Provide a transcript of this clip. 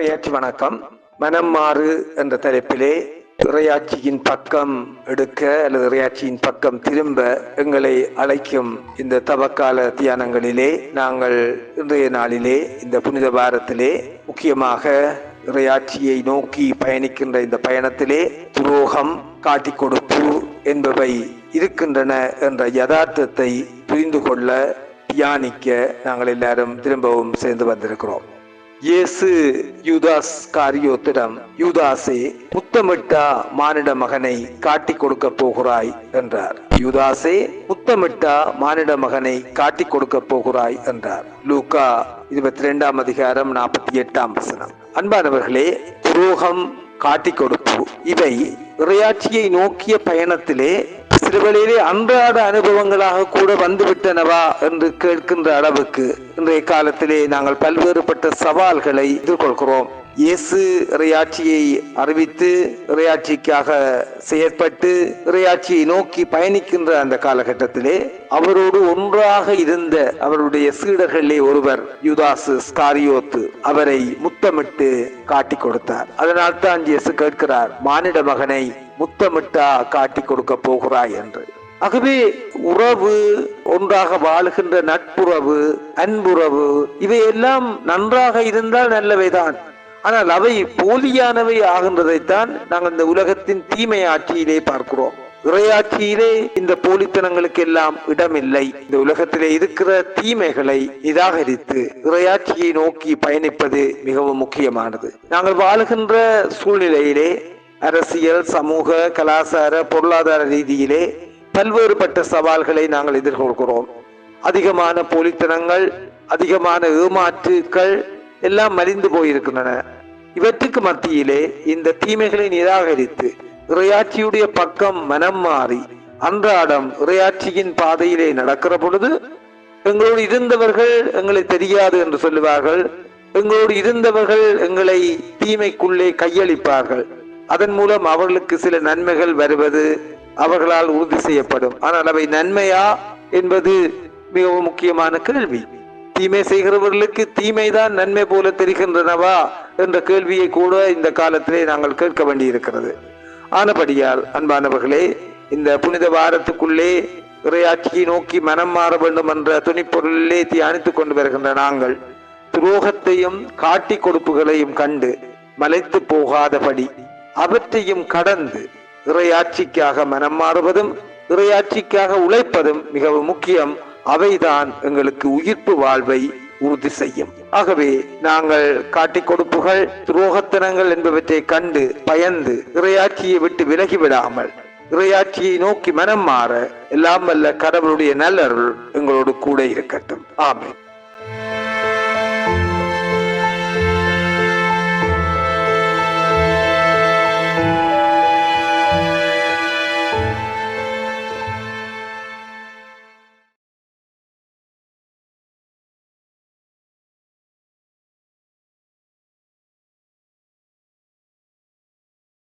இறையாட்சி வணக்கம். மனம் மாறு என்ற தலைப்பிலே இறையாட்சியின் பக்கம் எடுக்க அல்லது இறையாட்சியின் பக்கம் திரும்ப எங்களை அழைக்கும் இந்த தவக்கால தியானங்களிலே நாங்கள் இன்றைய நாளிலே இந்த புனித வாரத்திலே முக்கியமாக இறையாட்சியை நோக்கி பயணிக்கின்ற இந்த பயணத்திலே துரோகம், காட்டிக் கொடுப்பு என்பவை இருக்கின்றன என்ற யதார்த்தத்தை புரிந்து கொள்ள தியானிக்க நாங்கள் எல்லாரும் திரும்பவும் சேர்ந்து வந்திருக்கிறோம். இயேசு யூதாஸ் காரியோத்திடம், யூதாசே, முத்தமிட்டா மானிட மகனை காட்டிக் கொடுக்க போகிறாய் என்றார். யூதாசே, முத்தமிட்டா மானிட மகனை காட்டிக் கொடுக்க போகிறாய் என்றார். லூக்கா 22 அதிகாரம் 48 அன்பானவர்களே, துரோகம், காட்டிக் கொடுப்பு இவை இறையாட்சியை நோக்கிய பயணத்திலே சிறுவழியிலே அன்றாட அனுபவங்களாக கூட வந்துவிட்டனவா என்று கேட்கின்ற அளவுக்கு இன்றைய காலத்திலே நாங்கள் பல்வேறுபட்ட சவால்களை எதிர்கொள்கிறோம். இயேசு இறையாட்சியை அறிவித்து இறையாட்சிக்காக செயற்பட்டு இறையாட்சியை நோக்கி பயணிக்கின்ற அந்த காலகட்டத்திலே அவரோடு ஒன்றாக இருந்த அவருடைய சீடர்களிலே ஒருவர் யூதாசு ஸ்காரியோத்து அவரை முத்தமிட்டு காட்டிக் கொடுத்தார். அதனால் தான் இயேசு கேட்கிறார், மானிட மகனை முத்தமிட்டா காட்டிக் கொடுக்க போகிறாய் என்று. ஆகவே உறவு, ஒன்றாக வாழுகின்ற நட்புறவு, அன்புறவு இவையெல்லாம் நன்றாக இருந்தால் நல்லவைதான். ஆனால் அவை போலியானவை ஆகின்றதைத்தான் நாங்கள் இந்த உலகத்தின் தீமை ஆட்சியிலே பார்க்கிறோம். இறையாட்சியிலே இந்த போலித்தனங்களுக்கு எல்லாம் இடமில்லை. இந்த உலகத்திலே இருக்கிற தீமைகளை நிராகரித்து இறையாட்சியை நோக்கி பயணிப்பது மிகவும் முக்கியமானது. நாங்கள் வாழுகின்ற சூழ்நிலையிலே அரசியல், சமூக, கலாச்சார, பொருளாதார ரீதியிலே பல்வேறுபட்ட சவால்களை நாங்கள் எதிர்கொள்கிறோம். அதிகமான போலித்தனங்கள், அதிகமான ஏமாற்றுக்கள் எல்லாம் மலிந்து போயிருக்கின்றன. இவற்றுக்கு மத்தியிலே இந்த தீமைகளை நிராகரித்து இறையாட்சியுடைய பக்கம் மனம் மாறி அன்றாடம் இறையாட்சியின் பாதையிலே நடக்கிற பொழுது எங்களோடு இருந்தவர்கள் எங்களை தெரியாது என்று சொல்லுவார்கள். எங்களோடு இருந்தவர்கள் எங்களை தீமைக்குள்ளே கையளிப்பார்கள். அதன் மூலம் அவர்களுக்கு சில நன்மைகள் வருவது அவர்களால் உறுதி செய்யப்படும். ஆனால் அவை நன்மையா என்பது மிகவும் முக்கியமான கேள்வி. தீமை செய்கிறவர்களுக்கு தீமைதான் நன்மை போல தெரிகின்றனவா என்ற கேள்வியை கூட இந்த காலத்திலே நாங்கள் கேட்க வேண்டியிருக்கிறது. ஆனபடியால் அன்பானவர்களே, இந்த புனித வாரத்துக்குள்ளே இறையாட்சியை நோக்கி மனம் மாற வேண்டும் என்ற துணிப்பொருளிலே தியானித்துக் கொண்டு வருகின்ற நாங்கள் துரோகத்தையும் காட்டிக் கொடுப்புகளையும் கண்டு மலைத்து போகாதபடி அவற்றையும் கடந்து இறையாட்சிக்காக மனம் மாறுவதும் இறையாட்சிக்காக உழைப்பதும் மிகவும் முக்கியம். அவைதான் எங்களுக்கு உயிர்ப்பு வாழ்வை உறுதி செய்யும். ஆகவே நாங்கள் காட்டிக் கொடுப்புகள், துரோகத்தனங்கள் என்பவற்றை கண்டு பயந்து இறையாட்சியை விட்டு விலகிவிடாமல் இறையாட்சியை நோக்கி மனம் மாற எல்லாம் வல்ல கடவுளுடைய நல்லருள் எங்களோடு கூட இருக்கட்டும். ஆமென்.